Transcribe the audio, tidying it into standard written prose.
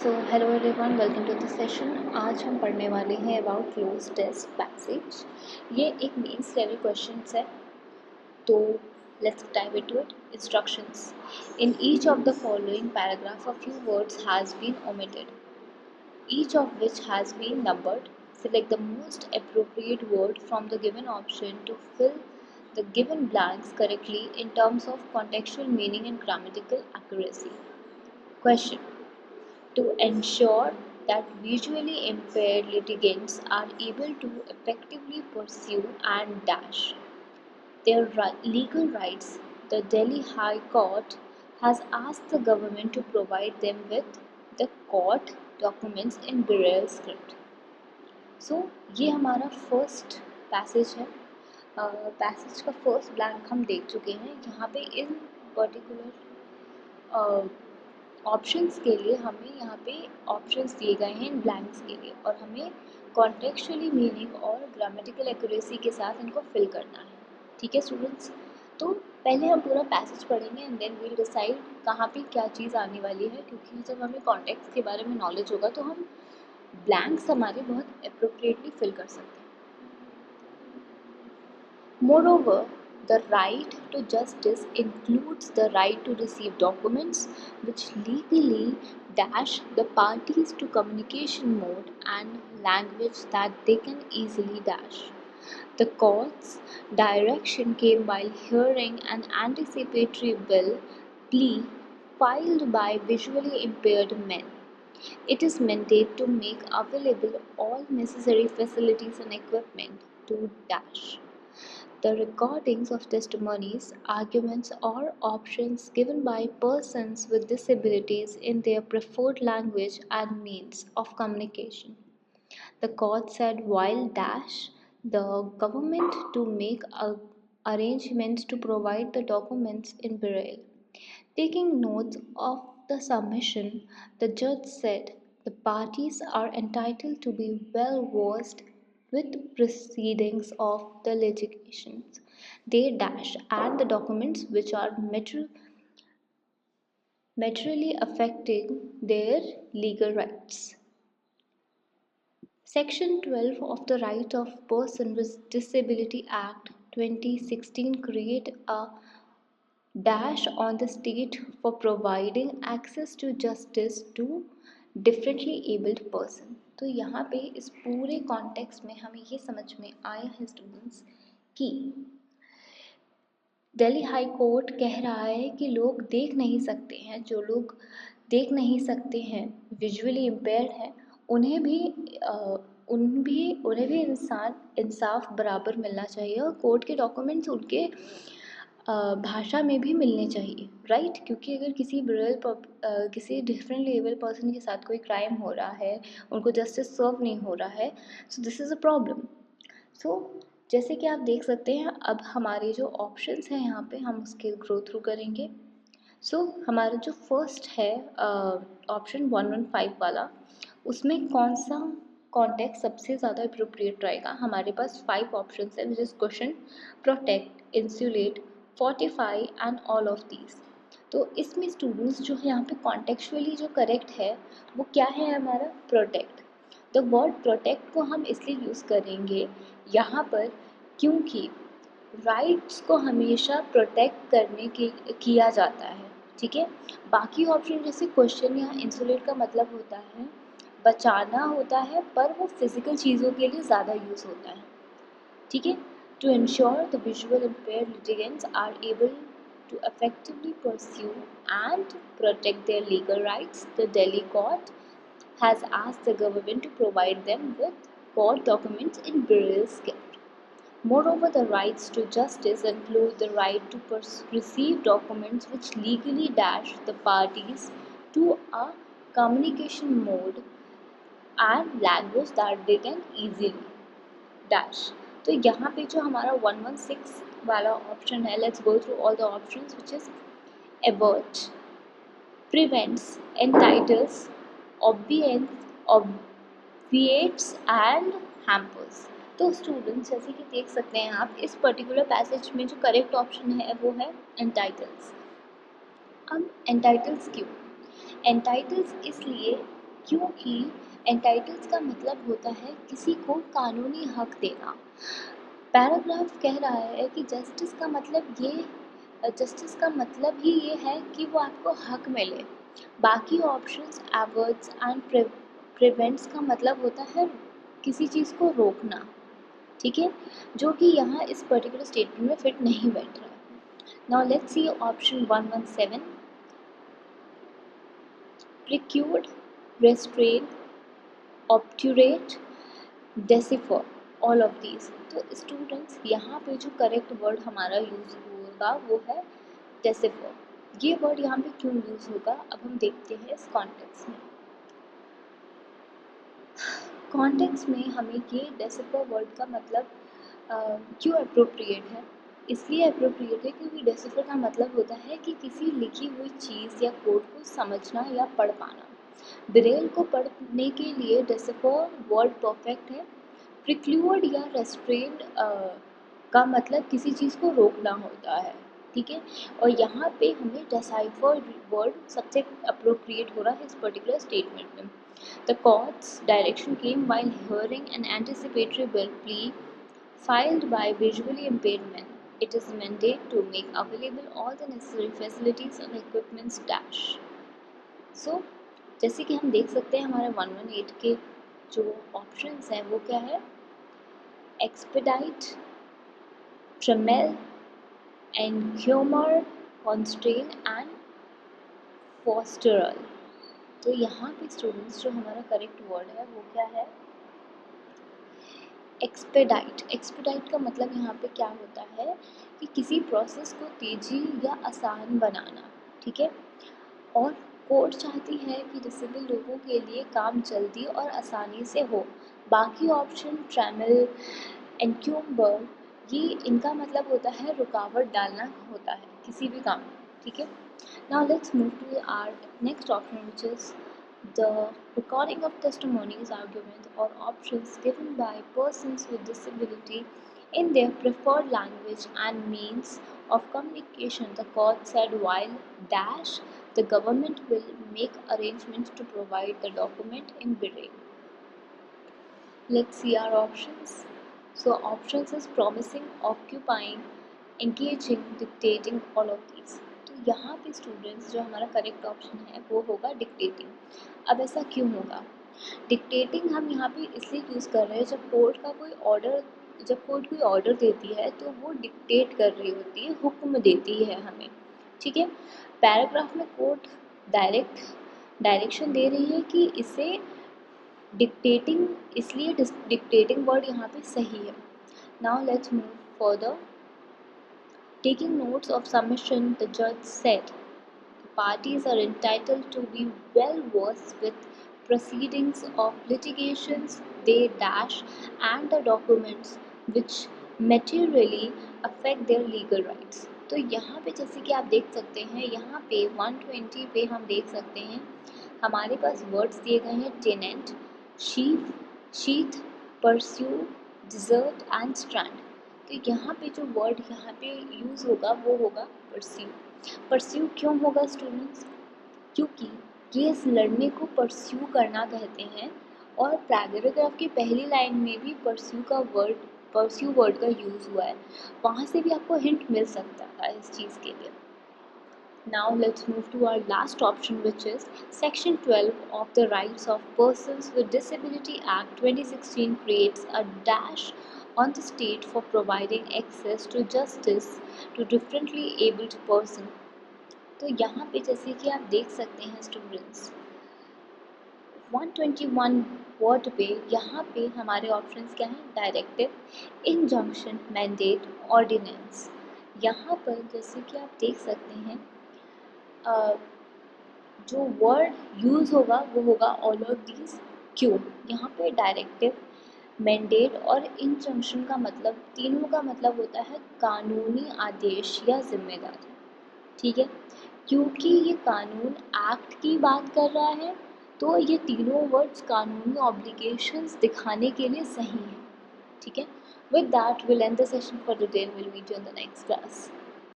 Hello everyone, welcome to the session. आज हम पढ़ने वाले हैं अबाउट क्लोज टेस्ट पैसेज। ये एक मेंस लेवल क्वेश्चंस है, तो let's dive into it. Instructions: in each of the following paragraph a few words has been omitted, each of which has been numbered. Select the most appropriate word from the given option to fill the given blanks correctly in terms of contextual meaning and grammatical accuracy. Question: to ensure that visually impaired litigants are able to effectively pursue and dash their legal rights, the Delhi High Court has asked the government to provide them with the court documents in Braille script. So, ये हमारा first passage है। Passage का first blank हम देख चुके हैं। यहाँ पे इन पर्टिकुलर ऑप्शंस के लिए हमें यहाँ पे ऑप्शंस दिए गए हैं इन ब्लैंक्स के लिए, और हमें कॉन्टेक्चुअली मीनिंग और ग्रामेटिकल एक्यूरेसी के साथ इनको फिल करना है। ठीक है स्टूडेंट्स, तो पहले हम पूरा पैसेज पढ़ेंगे एंड देन वील डिसाइड कहाँ पे क्या चीज़ आने वाली है, क्योंकि जब हमें कॉन्टेक्स्ट के बारे में नॉलेज होगा तो हम ब्लैंक्स हमारे बहुत अप्रोप्रिएटली फिल कर सकते हैं। Moreover, the right to justice includes the right to receive documents which legally dash the parties to communication mode and language that they can easily dash. The court's direction came while hearing an anticipatory bill plea filed by visually impaired men. It is mandated to make available all necessary facilities and equipment to dash the recordings of testimonies, arguments, or options given by persons with disabilities in their preferred language and means of communication. The court said while dash the government to make arrangements to provide the documents in Braille. Taking notes of the submission, the judge said the parties are entitled to be well versed with proceedings of the litigations they dash and the documents which are materially affecting their legal rights. Section 12 of the Right of Person with Disability Act 2016 create a dash on the state for providing access to justice to differently abled person. तो यहाँ पे इस पूरे context में हमें ये समझ में आया है स्टूडेंट्स कि दिल्ली हाई कोर्ट कह रहा है कि लोग देख नहीं सकते हैं, जो लोग देख नहीं सकते हैं, विजुअली इम्पेयर्ड हैं, उन्हें भी इंसाफ बराबर मिलना चाहिए और कोर्ट के डॉक्यूमेंट्स उनके भाषा में भी मिलने चाहिए, राइट? क्योंकि अगर किसी डिफरेंट लेवल पर्सन के साथ कोई क्राइम हो रहा है, उनको जस्टिस सर्व नहीं हो रहा है, so this is a problem. So जैसे कि आप देख सकते हैं, अब हमारे जो ऑप्शंस हैं यहाँ पे हम उसके गो थ्रू करेंगे। सो हमारा जो फर्स्ट है ऑप्शन 115 वाला, उसमें कौन सा कॉन्टेक्स्ट सबसे ज़्यादा अप्रोप्रिएट रहेगा? हमारे पास 5 ऑप्शंस है, which is question, protect, insulate, fortify and all of these. तो इसमें स्टूडेंट्स जो है यहाँ पे कॉन्टेक्चुअली जो करेक्ट है वो क्या है हमारा? प्रोटेक्ट। द वर्ड प्रोटेक्ट को हम इसलिए यूज़ करेंगे यहाँ पर क्योंकि राइट्स को हमेशा प्रोटेक्ट करने के किया जाता है, ठीक है। बाकी ऑप्शन जैसे क्वेश्चन या इंसुलेट का मतलब होता है बचाना होता है, पर वो फिजिकल चीज़ों के लिए ज़्यादा यूज़ होता है, ठीक है। To ensure the visual impaired litigants are able to effectively pursue and protect their legal rights, the Delhi court has asked the government to provide them with court documents in Braille script. Moreover, the rights to justice include the right to receive documents which legally dash the parties to a communication mode and language that they can easily dash. तो यहाँ पे जो हमारा 116 वाला option है, let's go through all the options, which is avert, prevents, entitles, obviates and hampers. तो students जैसे कि देख सकते हैं आप, इस पर्टिकुलर पैसेज में जो करेक्ट ऑप्शन है वो है एंटाइटल्स। अब एंटाइटल्स क्यों? एंटाइटल्स इसलिए क्योंकि एंटाइटल्स का मतलब होता है किसी को कानूनी हक देना। पैराग्राफ कह रहा है कि जस्टिस का मतलब ही ये है कि वो आपको हक मिले। बाकी ऑप्शंस एवर्ट्स एंड प्रिवेंट्स का मतलब होता है किसी चीज़ को रोकना, ठीक है, जो कि यहाँ इस पर्टिकुलर स्टेटमेंट में फिट नहीं बैठ रहा है। Now let's see option 117, preclude, restrain, obturate, decipher, all of these. तो स्टूडेंट्स यहाँ पे जो करेक्ट वर्ड हमारा यूज़ होगा वो है डेसिफर। ये वर्ड यहाँ पे क्यों यूज़ होगा अब हम देखते हैं इस कॉन्टेक्स्ट में। कॉन्टेक्स्ट में हमें ये डेसिफर वर्ड का मतलब क्यों अप्रोप्रिएट है, इसलिए अप्रोप्रिएट है क्योंकि डेसिफर का मतलब होता है कि किसी लिखी हुई चीज़ या कोड को समझना या पढ़ पाना। ब्रेल को पढ़ने के लिए डेसिफर वर्ड परफेक्ट है। प्रिक्लूड या रेस्ट्रेन का मतलब किसी चीज़ को रोकना होता है, ठीक है, और यहाँ पे हमें डेसाइफर वर्ड सबसे अप्रोप्रिएट हो रहा है इस पर्टिकुलर स्टेटमेंट में। The court's direction came while hearing an anticipatory bill plea filed by visually impaired men. It is mandate to make available all the necessary facilities and equipments dash. So, जैसे कि हम देख सकते हैं हमारे 118 के जो ऑप्शंस हैं वो क्या है, expedite, trammel, encumber, constrain and fosteral। तो यहाँ पे स्टूडेंट्स जो हमारा करेक्ट वर्ड है वो क्या है, एक्सपेडाइट। एक्सपेडाइट का मतलब यहाँ पे क्या होता है कि किसी प्रोसेस को तेज़ी या आसान बनाना, ठीक है, और कोर्ट चाहती है कि डिसेबल लोगों के लिए काम जल्दी और आसानी से हो। बाकी ऑप्शन ट्रैमल, एनक्यूम्बर, ये इनका मतलब होता है रुकावट डालना होता है किसी भी काम में, ठीक है। Now let's move to our next option, which is the recording of testimonies, arguments, or options given by persons with disability in their preferred language and means of communication. The court said while dash the government will make arrangements to provide the document in Braille. Let's see our options. So options is promising, occupying, engaging, dictating, all of these. तो यहाँ पे students जो हमारा correct option है वो होगा dictating. अब ऐसा क्यों होगा, डिक्टेटिंग हम यहाँ पे इसलिए यूज़ कर रहे हैं जब कोर्ट कोई ऑर्डर देती है तो वो डिक्टेट कर रही होती है, हुक्म देती है हमें, ठीक है। पैराग्राफ में कोर्ट डायरेक्शन दे रही है कि इसे डिक्टेटिंग, इसलिए डिक्टेटिंग वर्ड यहाँ पे सही है। Now let's move further. Taking notes of submission, the judge said, the parties are entitled to be well versed with proceedings of litigations they dash and the documents which materially affect their legal rights। तो यहाँ पे जैसे कि आप देख सकते हैं यहाँ पे 120 पे हम देख सकते हैं हमारे पास वर्ड्स दिए गए हैं tenant, sheath, pursue, desert and strand. तो यहाँ पे जो वर्ड यहाँ पे यूज़ होगा वो होगा परस्यू। परस्यू क्यों होगा स्टूडेंट्स, क्योंकि केस लड़ने को परस्यू करना कहते हैं और पैराग्राफ की पहली लाइन में भी परस्यू वर्ड का यूज़ हुआ है, वहाँ से भी आपको हिंट मिल सकता है इस चीज़ के लिए। Now let's move to our last option, which is Section 12 of the Rights of Persons with Disability Act 2016 creates a dash on the state for providing access to justice to differently abled person। तो यहाँ पे जैसे कि आप देख सकते हैं students 121 word पे यहाँ पे हमारे ऑप्शंस क्या हैं, डायरेक्टिव, इंजंक्शन, मैंडेट, ऑर्डिनेंस। यहाँ पर जैसे कि आप देख सकते हैं जो वर्ड यूज़ होगा वो होगा ऑल ऑफ दीज। क्यों, यहाँ पे डायरेक्टिव, मैंडेट और इंजंक्शन का मतलब, तीनों का मतलब होता है कानूनी आदेश या जिम्मेदारी, ठीक है, क्योंकि ये कानून एक्ट की बात कर रहा है तो ये तीनों वर्ड्स कानूनी ऑब्लिगेशंस दिखाने के लिए सही हैं, ठीक है। With that will end the session for the day, will meet you in the next class.